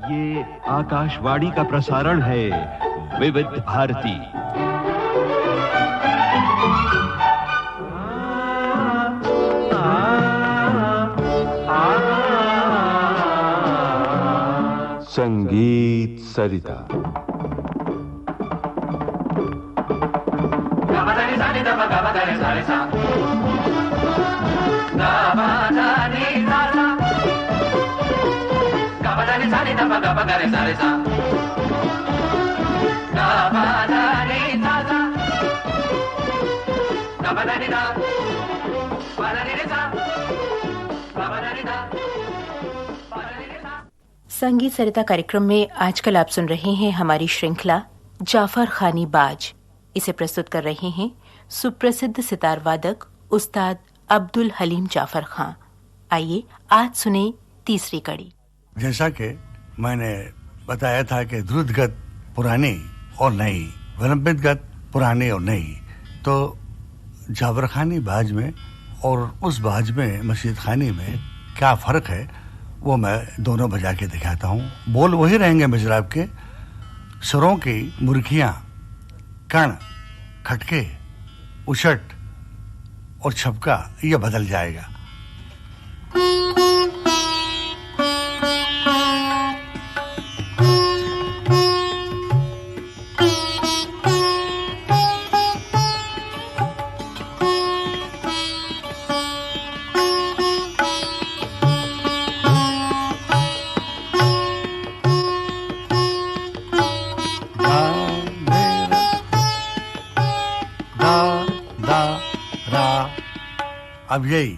ये आकाशवाणी का प्रसारण है विविध भारती। संगीत सरिता। संगीत सरिता कार्यक्रम में आजकल आप सुन रहे हैं हमारी श्रृंखला जाफर खानी बाज। इसे प्रस्तुत कर रहे हैं सुप्रसिद्ध सितार वादक उस्ताद अब्दुल हलीम जाफर खां। आइए आज सुने तीसरी कड़ी। जैसा कि मैंने बताया था कि द्रुतगत पुरानी और नई, विलंबित गत पुरानी और नई, तो जाफर खानी बाज में और उस बाज में मशीद खानी में क्या फर्क है वो मैं दोनों बजा के दिखाता हूँ। बोल वही रहेंगे मिजराब के, सुरों की मुर्खियाँ, कण, खटके, उछट और छपका ये बदल जाएगा। अब यही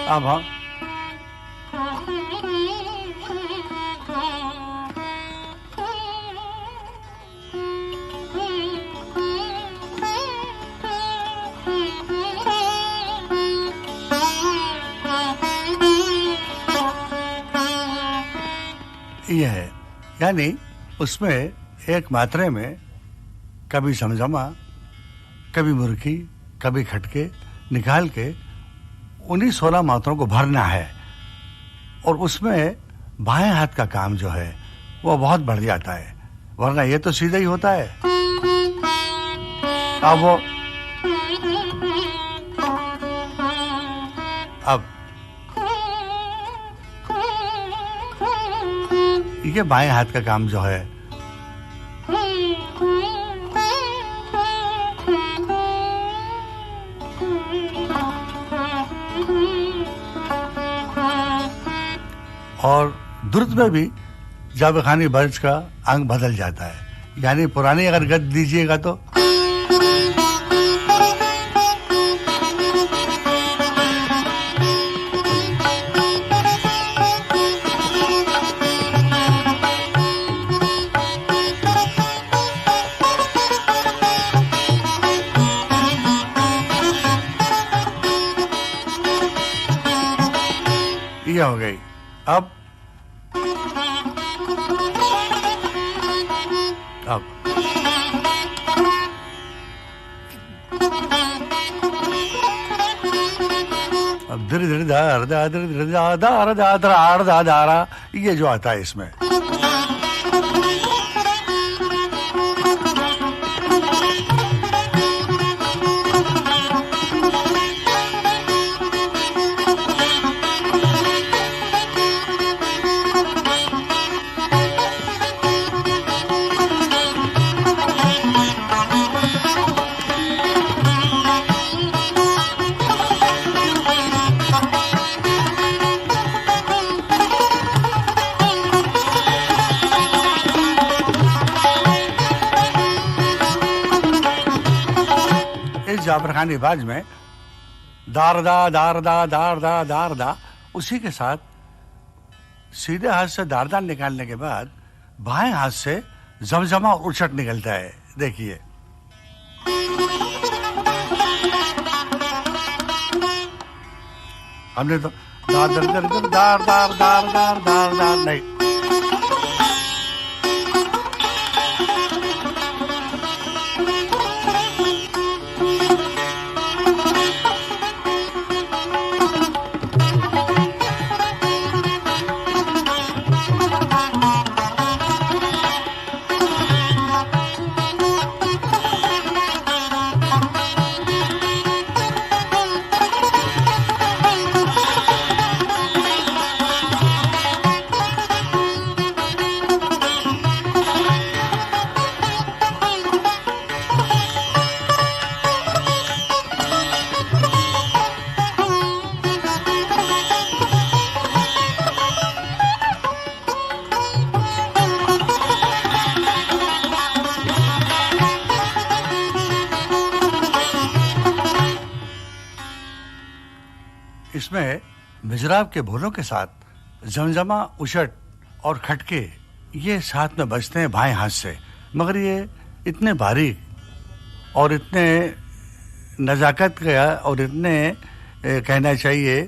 अब हाँ ये है, यानी उसमें एक मात्रे में कभी समझमा, कभी मुर्खी, कभी खटके निकाल के उन्हीं 16 मात्रों को भरना है। और उसमें बाएं हाथ का काम जो है वो बहुत बढ़ जाता है, वरना ये तो सीधा ही होता है। अब ये बाएं हाथ का काम जो है और द्रुत में भी जाफर खानी बाज का अंग बदल जाता है। यानी पुरानी अगर गत दीजिएगा तो ये हो गई। अब धीरे धीरे दारा ये जो आता है इसमें जाफर खानी बाज में दारदा दारदा दारदा दारदा। उसी के साथ सीधे हाथ से दारदा निकालने के बाद बाएं हाथ से जमजमा और उचट निकलता है। देखिए, हमने तो दार दर दर दर दार दार दार दार दार दार नहीं। इसमें मिजराब के बोलों के साथ जमजमा, उशट और खटके ये साथ में बजते हैं बाएं हाथ से, मगर ये इतने बारीक और इतने नजाकत का और इतने कहना चाहिए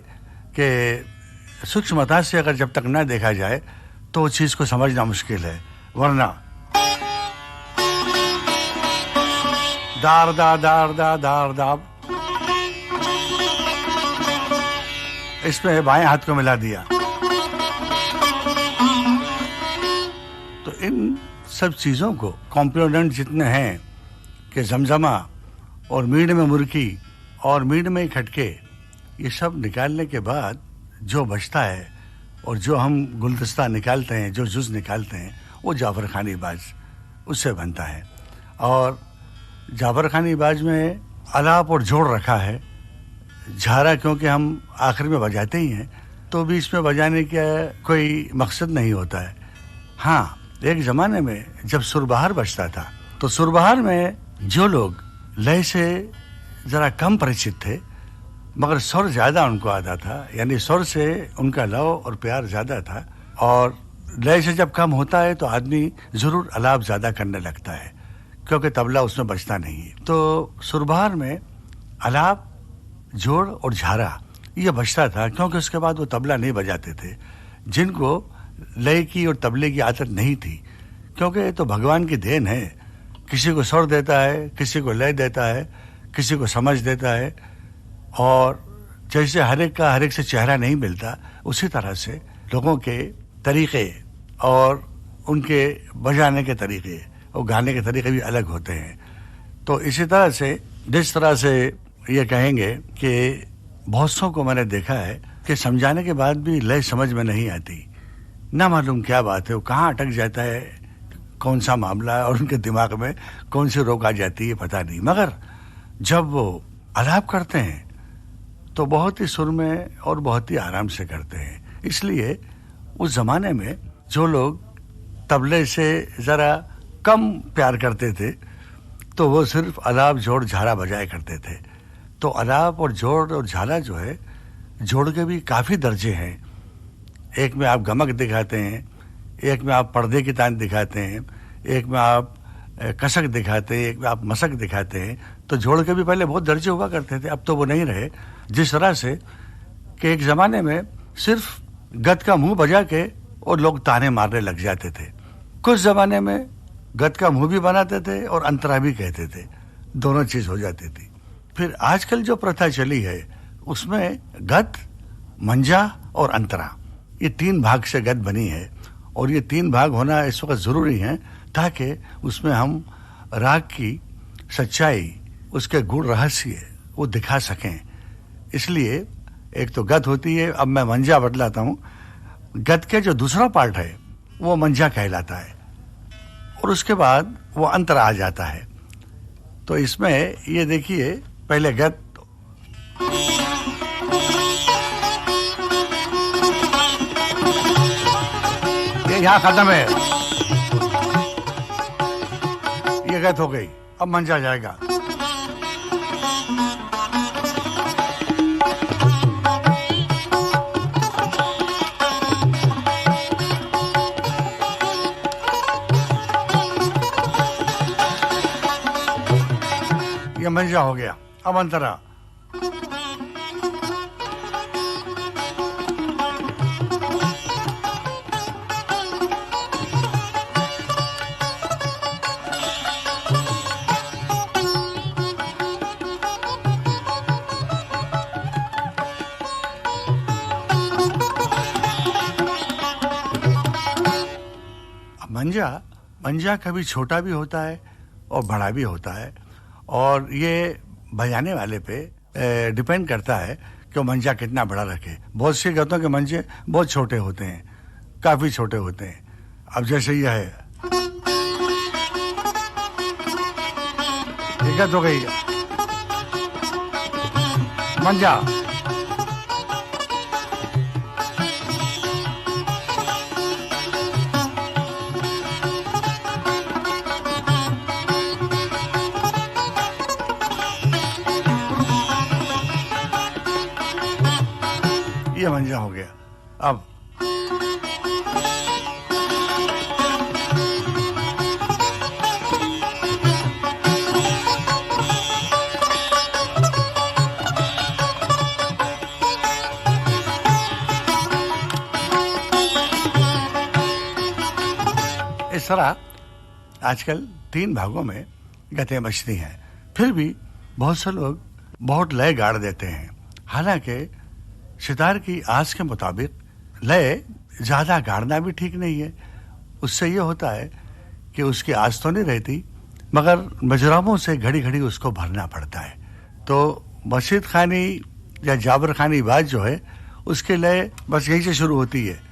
कि सूक्ष्मता से अगर जब तक ना देखा जाए तो उस चीज को समझना मुश्किल है। वरना दार दा दार दा दार दा, इसमें बाएं हाथ को मिला दिया। तो इन सब चीजों को कॉम्पोनेंट जितने हैं कि जमजमा और मीड में मुर्की और मीड में खटके, ये सब निकालने के बाद जो बचता है और जो हम गुलदस्ता निकालते हैं, जो जुज निकालते हैं, वो जाफर खानी बाज उससे बनता है। और जाफर खानी बाज में अलाप और जोड़ रखा है। झारा क्योंकि हम आखिर में बजाते ही हैं तो बीच में बजाने का कोई मकसद नहीं होता है। हाँ, एक जमाने में जब सुरबहार बजता था तो सुरबहार में जो लोग लय से जरा कम परिचित थे मगर स्वर ज्यादा उनको आता था, यानी स्वर से उनका लव और प्यार ज्यादा था, और लय से जब कम होता है तो आदमी जरूर अलाप ज्यादा करने लगता है क्योंकि तबला उसमें बजता नहीं है। तो सुरबहार में अलाप, जोड़ और झारा ये बजता था क्योंकि उसके बाद वो तबला नहीं बजाते थे जिनको लय की और तबले की आदत नहीं थी, क्योंकि ये तो भगवान की देन है। किसी को स्वर देता है, किसी को लय देता है, किसी को समझ देता है, और जैसे हर एक का हर एक से चेहरा नहीं मिलता उसी तरह से लोगों के तरीके और उनके बजाने के तरीके और गाने के तरीके भी अलग होते हैं। तो इसी तरह से जिस तरह से ये कहेंगे कि बहुत सौ को मैंने देखा है कि समझाने के बाद भी लय समझ में नहीं आती, ना मालूम क्या बात है, वो कहाँ अटक जाता है, कौन सा मामला है और उनके दिमाग में कौन सी रोक आ जाती है पता नहीं। मगर जब वो अलाप करते हैं तो बहुत ही सुर में और बहुत ही आराम से करते हैं। इसलिए उस जमाने में जो लोग तबले से जरा कम प्यार करते थे तो वो सिर्फ अलाप, जोड़, झारा बजाया करते थे। तो अलाप और जोड़ और झाला जो है, जोड़ के भी काफी दर्जे हैं। एक में आप गमक दिखाते हैं, एक में आप पर्दे की तान दिखाते हैं, एक में आप कसक दिखाते हैं, एक में आप मसक दिखाते हैं। तो जोड़ के भी पहले बहुत दर्जे हुआ करते थे, अब तो वो नहीं रहे। जिस तरह से कि एक जमाने में सिर्फ गद का मुंह बजा के और लोग ताने मारने लग जाते थे। कुछ जमाने में गद का मुंह भी बनाते थे और अंतरा भी कहते थे, दोनों चीज हो जाती थी। फिर आजकल जो प्रथा चली है उसमें गद, मंजा और अंतरा, ये 3 भाग से गद बनी है, और ये 3 भाग होना इस वक्त जरूरी है ताकि उसमें हम राग की सच्चाई, उसके गुण, रहस्य वो दिखा सकें। इसलिए एक तो गद होती है, अब मैं मंजा बदलाता हूँ। गद के जो दूसरा पार्ट है वो मंजा कहलाता है और उसके बाद वो अंतरा आ जाता है। तो इसमें ये देखिए, पहले गद, ये यहाँ खत्म है, ये गद हो गई, अब मंजा जाएगा। मंजा हो गया। अब अंतरा। मंजा कभी छोटा भी होता है और बड़ा भी होता है, और ये बजाने वाले पे डिपेंड करता है कि वो मंजा कितना बड़ा रखे। बहुत से गतों के मंजे बहुत छोटे होते हैं, काफी छोटे होते हैं। अब जैसे ये है, गत हो गई मंजा। ये मंजा हो गया। अब इस तरह आजकल 3 भागों में गतें बचती हैं। फिर भी बहुत से लोग बहुत लय गाड़ देते हैं। हालांकि सितार की आस के मुताबिक लय ज्यादा गाड़ना भी ठीक नहीं है। उससे ये होता है कि उसकी आस तो नहीं रहती, मगर मजरामों से घड़ी घड़ी उसको भरना पड़ता है। तो मशीद खानी या जाबर खानी बात जो है, उसके लय बस यहीं से शुरू होती है।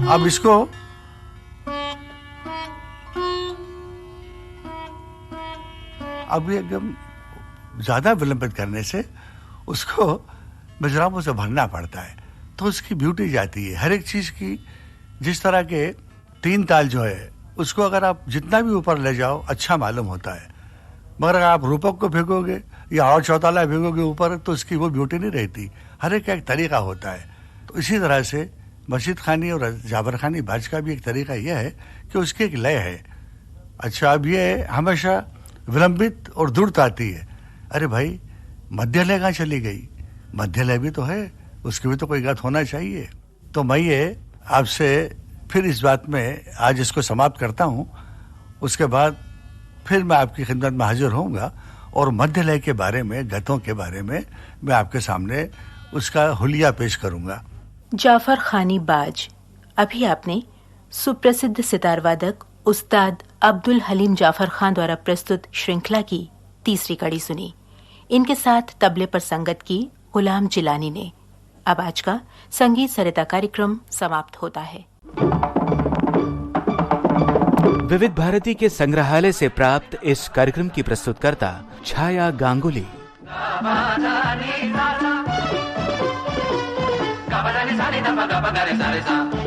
अब इसको अब एकदम ज्यादा विलंबित करने से उसको मजरामों से भरना पड़ता है, तो उसकी ब्यूटी जाती है। हर एक चीज की, जिस तरह के 3 ताल जो है, उसको अगर आप जितना भी ऊपर ले जाओ अच्छा मालूम होता है, मगर अगर आप रूपक को फेंकोगे या और चौताला फेंकोगे ऊपर, तो उसकी वो ब्यूटी नहीं रहती। हर एक का एक तरीका होता है। तो इसी तरह से मशीद खानी और जाबर खानी बाज का भी एक तरीका यह है कि उसकी एक लय है। अच्छा, अब ये हमेशा विलंबित और दूरता आती है। अरे भाई, मध्य लय कहाँ चली गई? मध्य लय भी तो है, उसकी भी तो कोई गत होना चाहिए। तो मैं ये आपसे फिर इस बात में आज इसको समाप्त करता हूँ। उसके बाद फिर मैं आपकी खिदमत में हाजिर होऊंगा और मध्य लय के बारे में, गतों के बारे में मैं आपके सामने उसका हुलिया पेश करूंगा। जाफर खानी बाज। अभी आपने सुप्रसिद्ध सितार वादक उस्ताद अब्दुल हलीम जाफर खान द्वारा प्रस्तुत श्रृंखला की तीसरी कड़ी सुनी। इनके साथ तबले पर संगत की गुलाम जिलानी ने। अब आज का संगीत सरिता कार्यक्रम समाप्त होता है। विविध भारती के संग्रहालय से प्राप्त इस कार्यक्रम की प्रस्तुतकर्ता छाया Ganguly. Ga ba da ni sa ni da ba ga ba ga re sa re sa